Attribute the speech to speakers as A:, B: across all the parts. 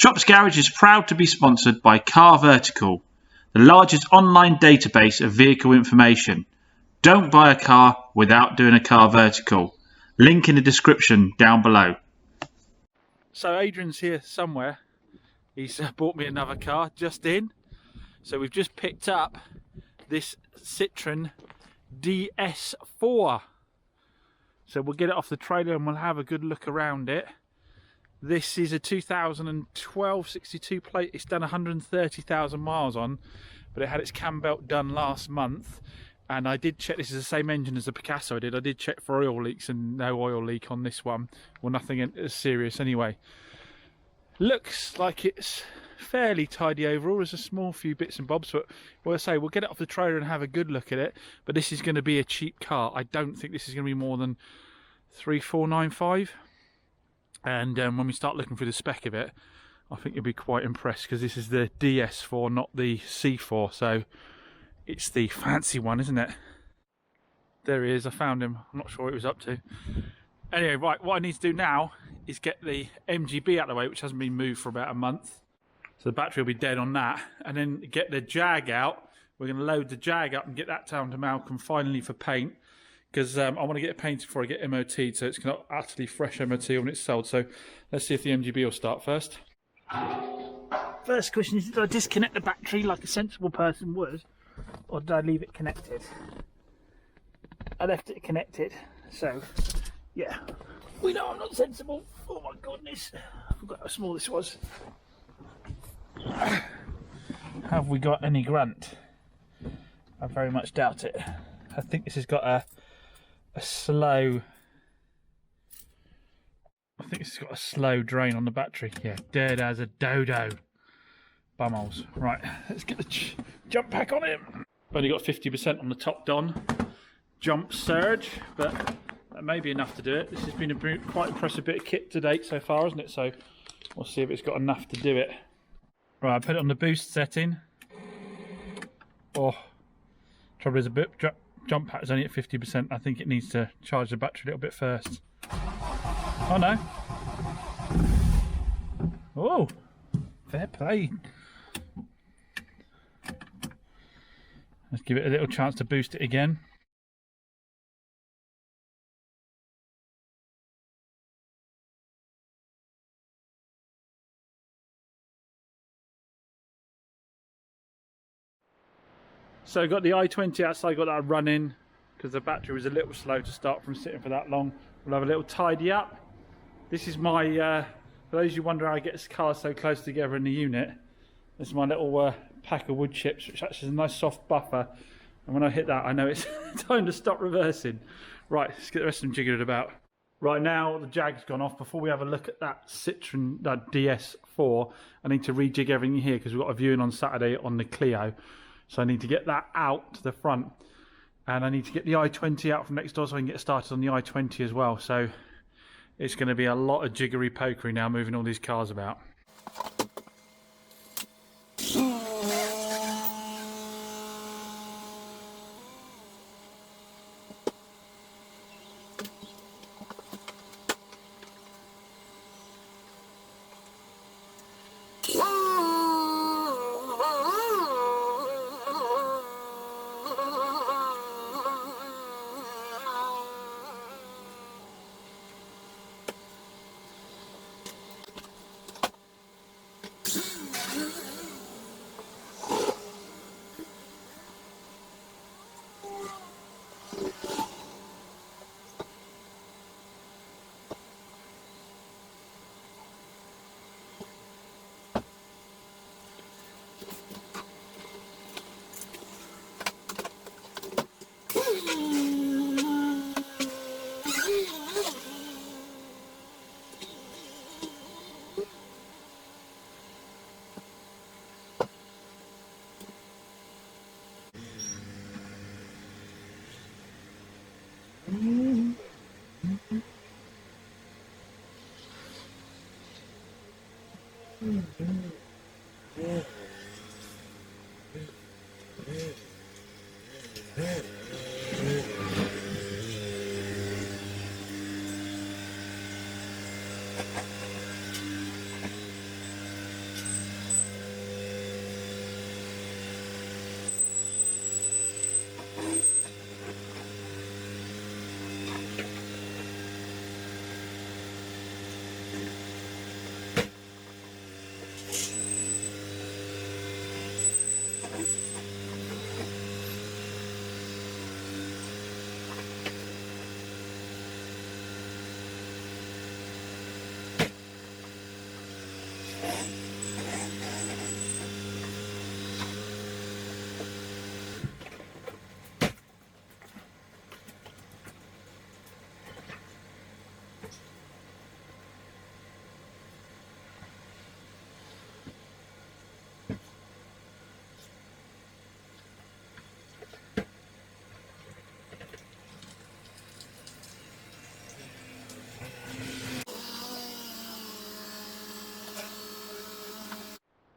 A: Shops Garage is proud to be sponsored by Car Vertical, the largest online database of vehicle information. Don't buy a car without doing a Car Vertical. Link in the description down below.
B: So Adrian's here somewhere. He's bought me another car just in. So we've just picked up this Citron DS4. So we'll get it off the trailer and we'll have a good look around it. This is a 2012 62 plate. It's done 130,000 miles on, but it had its cam belt done last month. And I did check, this is the same engine as the Picasso I did. I did check for oil leaks and no oil leak on this one. Well, nothing as serious anyway. Looks like it's fairly tidy overall. There's a small few bits and bobs, but well, I say we'll get it off the trailer and have a good look at it. But this is going to be a cheap car. I don't think this is going to be more than 3,495. And when we start looking through the spec of it, I think you'll be quite impressed, because this is the DS4, not the C4. So it's the fancy one, isn't it? There he is. I found him. I'm not sure what he was up to. Anyway, right, what I need to do now is get the MGB out of the way, which hasn't been moved for about a month. So the battery will be dead on that. And then get the Jag out. We're going to load the Jag up and get that down to Malcolm finally for paint. Because I want to get it painted before I get MOT'd, so it's not utterly fresh MOT when it's sold. So let's see if the MGB will start first. First question is, did I disconnect the battery like a sensible person would, or did I leave it connected? I left it connected, so yeah. We know I'm not sensible. Oh my goodness, I forgot how small this was. Have we got any grunt? I very much doubt it. I think this has got a slow drain on the battery. Yeah, dead as a dodo. Bumholes. Right, let's get the jump pack on him. Only got 50% on the Topdon jump surge, but that may be enough to do it. This has been a quite impressive bit of kit to date so far, hasn't it? So we'll see if it's got enough to do it. Right, I put it on the boost setting. Oh, trouble is a bit jump pack is only at 50%. I think it needs to charge the battery a little bit first. Oh no. Oh, fair play. Let's give it a little chance to boost it again. So I got the i20 outside, got that running because the battery was a little slow to start from sitting for that long. We'll have a little tidy up. This is my, for those of you wonder how I get this car so close together in the unit, this is my little pack of wood chips, which actually is a nice soft buffer. And when I hit that, I know it's time to stop reversing. Right, let's get the rest of them jiggered about. Right, now the Jag's gone off. Before we have a look at that Citron, that DS4, I need to rejig everything here because we've got a viewing on Saturday on the Clio. So I need to get that out to the front, and I need to get the i20 out from next door so I can get started on the i20 as well. So it's going to be a lot of jiggery pokery now, moving all these cars about.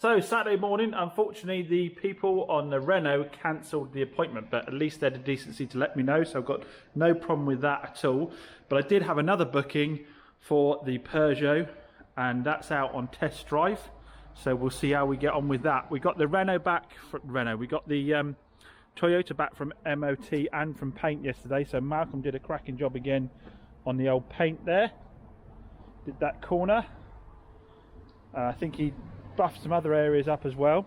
B: So Saturday morning, unfortunately the people on the Renault cancelled the appointment, but at least they had the decency to let me know, so I've got no problem with that at all. But I did have another booking for the Peugeot, and that's out on test drive, so we'll see how we get on with that. We got the Renault back from Renault, we got the Toyota back from MOT and from paint yesterday, so Malcolm did a cracking job again on the old paint there. Did that corner. I think he buffed some other areas up as well,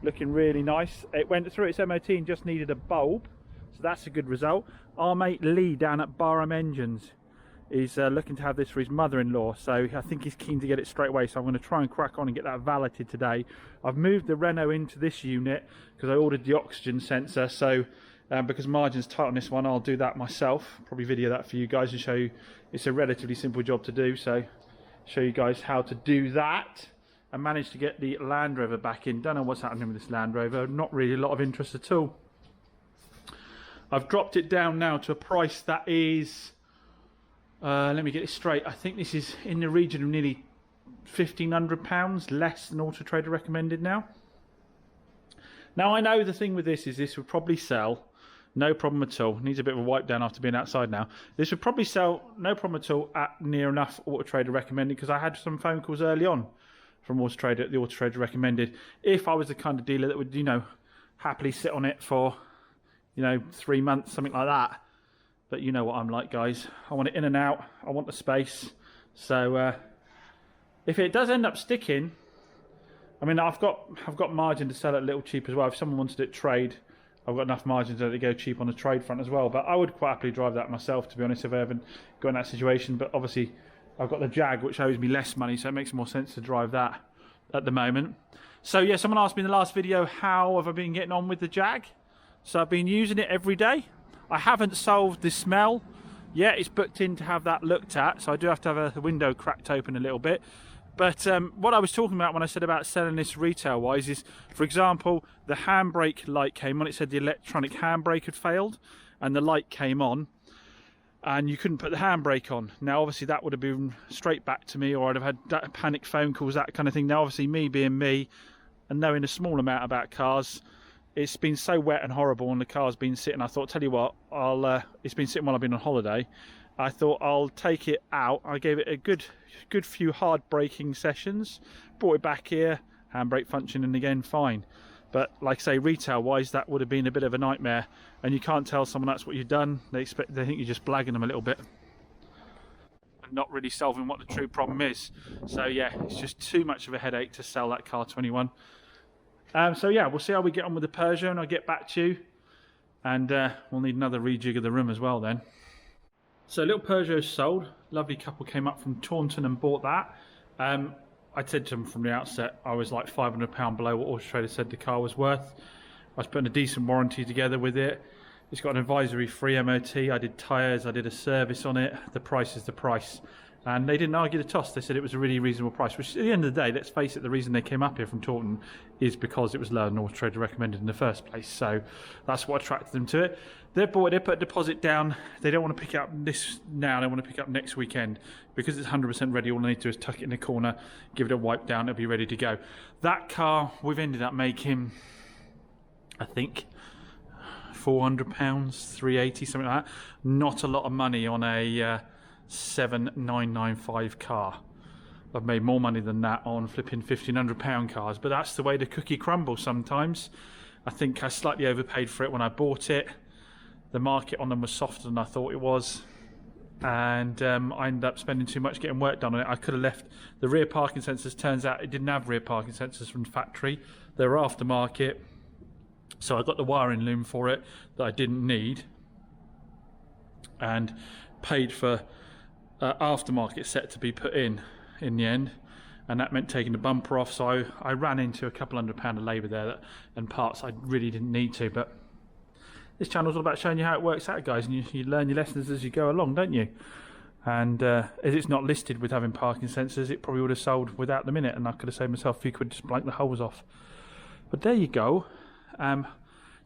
B: looking really nice. It went through its MOT and just needed a bulb, so that's a good result. Our mate Lee down at Barham Engines is looking to have this for his mother-in-law, so I think he's keen to get it straight away, so I'm going to try and crack on and get that valeted today. I've moved the Renault into this unit because I ordered the oxygen sensor, so because margin's tight on this one, I'll do that myself, probably video that for you guys and show you. It's a relatively simple job to do, so show you guys how to do that. I managed to get the Land Rover back in. Don't know what's happening with this Land Rover. Not really a lot of interest at all. I've dropped it down now to a price that is, let me get it straight. I think this is in the region of nearly £1,500 less than Auto Trader recommended now. Now I know the thing with this is this would probably sell, no problem at all. Needs a bit of a wipe down after being outside now. This would probably sell, no problem at all, at near enough Auto Trader recommended, because I had some phone calls early on from Auto Trader, the Auto Trader recommended. If I was the kind of dealer that would, you know, happily sit on it for, you know, 3 months, something like that. But you know what I'm like, guys. I want it in and out. I want the space. So if it does end up sticking, I mean, I've got margin to sell it a little cheap as well. If someone wanted it trade, I've got enough margin to let it go cheap on the trade front as well. But I would quite happily drive that myself, to be honest, if I haven't got in that situation. But obviously, I've got the Jag, which owes me less money, so it makes more sense to drive that at the moment. So yeah, someone asked me in the last video, how have I been getting on with the Jag? So I've been using it every day. I haven't solved the smell yet. It's booked in to have that looked at, so I do have to have the window cracked open a little bit. But what I was talking about when I said about selling this retail-wise is, for example, the handbrake light came on. It said the electronic handbrake had failed, and the light came on, and you couldn't put the handbrake on. Now obviously that would have been straight back to me, or I'd have had panic phone calls, that kind of thing. Now obviously, me being me and knowing a small amount about cars, it's been so wet and horrible and the car's been sitting, I thought, tell you what, it's been sitting while I've been on holiday. I thought I'll take it out. I gave it a good few hard braking sessions, brought it back here, handbrake functioning again fine. But like I say, retail wise, that would have been a bit of a nightmare, and you can't tell someone that's what you've done. They think you're just blagging them a little bit and not really solving what the true problem is. So yeah, it's just too much of a headache to sell that car 21. So yeah, we'll see how we get on with the Peugeot, and I'll get back to you, and we'll need another rejig of the room as well then. So little Peugeot sold. Lovely couple came up from Taunton and bought that. I said to them from the outset I was like £500 below what Auto Trader said the car was worth. I was putting a decent warranty together with it. It's got an advisory free MOT. I did tyres, I did a service on it. The price is the price. And they didn't argue the toss. They said it was a really reasonable price, which at the end of the day, let's face it, the reason they came up here from Taunton is because it was lower than Auto Trader recommended in the first place. So that's what attracted them to it. They bought it, they put a deposit down. They don't want to pick it up this now, they want to pick it up next weekend. Because it's 100% ready, all I need to do is tuck it in the corner, give it a wipe down, it'll be ready to go. That car, we've ended up making, I think, £400, £380, something like that. Not a lot of money on a 7,995 car. I've made more money than that on flipping £1,500 cars, but that's the way the cookie crumbles sometimes. I think I slightly overpaid for it when I bought it. The market on them was softer than I thought it was, and I ended up spending too much getting work done on it. I could have left the rear parking sensors. Turns out it didn't have rear parking sensors from the factory. They were aftermarket, so I got the wiring loom for it that I didn't need, and paid for aftermarket set to be put in the end. and that meant taking the bumper off, so I ran into a couple £100 of labour there and parts I really didn't need to. But this channel's all about showing you how it works out, guys, and you learn your lessons as you go along, don't you? And as it's not listed with having parking sensors, it probably would have sold without them in it, and I could have saved myself a few quid, just blank the holes off. But there you go. So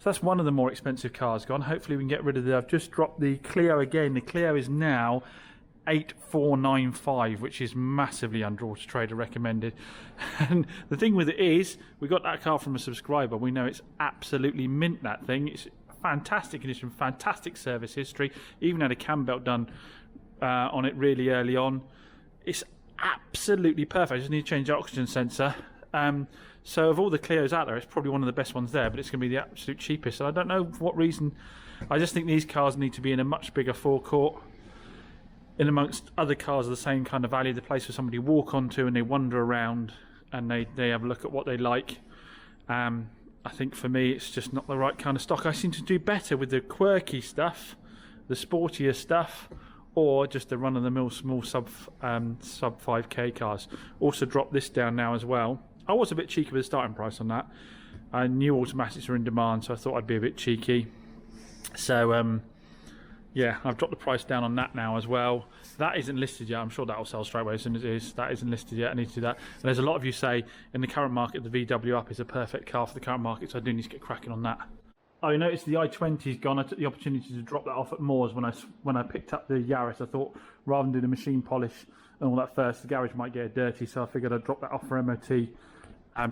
B: that's one of the more expensive cars gone. Hopefully we can get rid of I've just dropped the Clio again. The Clio is now 8495, which is massively under Auto Trader recommended. And the thing with it is, we got that car from a subscriber. We know it's absolutely mint, that thing. It's fantastic condition, fantastic service history. Even had a cam belt done on it really early on. It's absolutely perfect. I just need to change the oxygen sensor. So of all the Clios out there, it's probably one of the best ones there, but it's going to be the absolute cheapest. And I don't know for what reason. I just think these cars need to be in a much bigger forecourt, in amongst other cars of the same kind of value, the place for somebody to walk onto and they wander around and they have a look at what they like. I think for me it's just not the right kind of stock. I seem to do better with the quirky stuff, the sportier stuff, or just the run-of-the-mill small sub 5k cars. Also dropped this down now as well. I was a bit cheeky with the starting price on that. I knew automatics were in demand, so I thought I'd be a bit cheeky. So yeah, I've dropped the price down on that now as well. That isn't listed yet. I'm sure that will sell straight away as soon as it is. That isn't listed yet. I need to do that. And there's a lot of you say in the current market the VW Up is a perfect car for the current market, so I do need to get cracking on that. Oh, you noticed the i20's gone. I took the opportunity to drop that off at Moore's when I picked up the Yaris. I thought rather than do the machine polish and all that first, the garage might get dirty, so I figured I'd drop that off for MOT.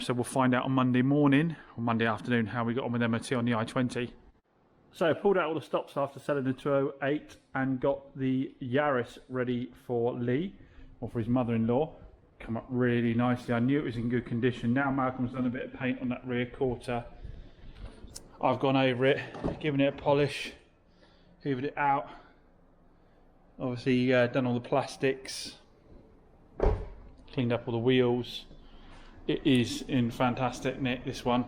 B: So we'll find out on Monday morning or Monday afternoon how we got on with MOT on the i20. So I pulled out all the stops after selling the 208 and got the Yaris ready for Lee, or for his mother-in-law. Come up really nicely. I knew it was in good condition. Now Malcolm's done a bit of paint on that rear quarter. I've gone over it, given it a polish, hoovered it out. Obviously done all the plastics, cleaned up all the wheels. It is in fantastic nick, this one.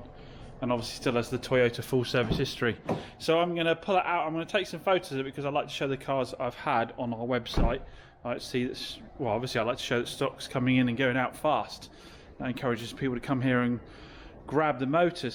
B: And obviously still has the Toyota full service history. So I'm going to pull it out. I'm going to take some photos of it because I like to show the cars I've had on our website. I like to see this. Well, obviously I like to show that stock's coming in and going out fast. That encourages people to come here and grab the motors.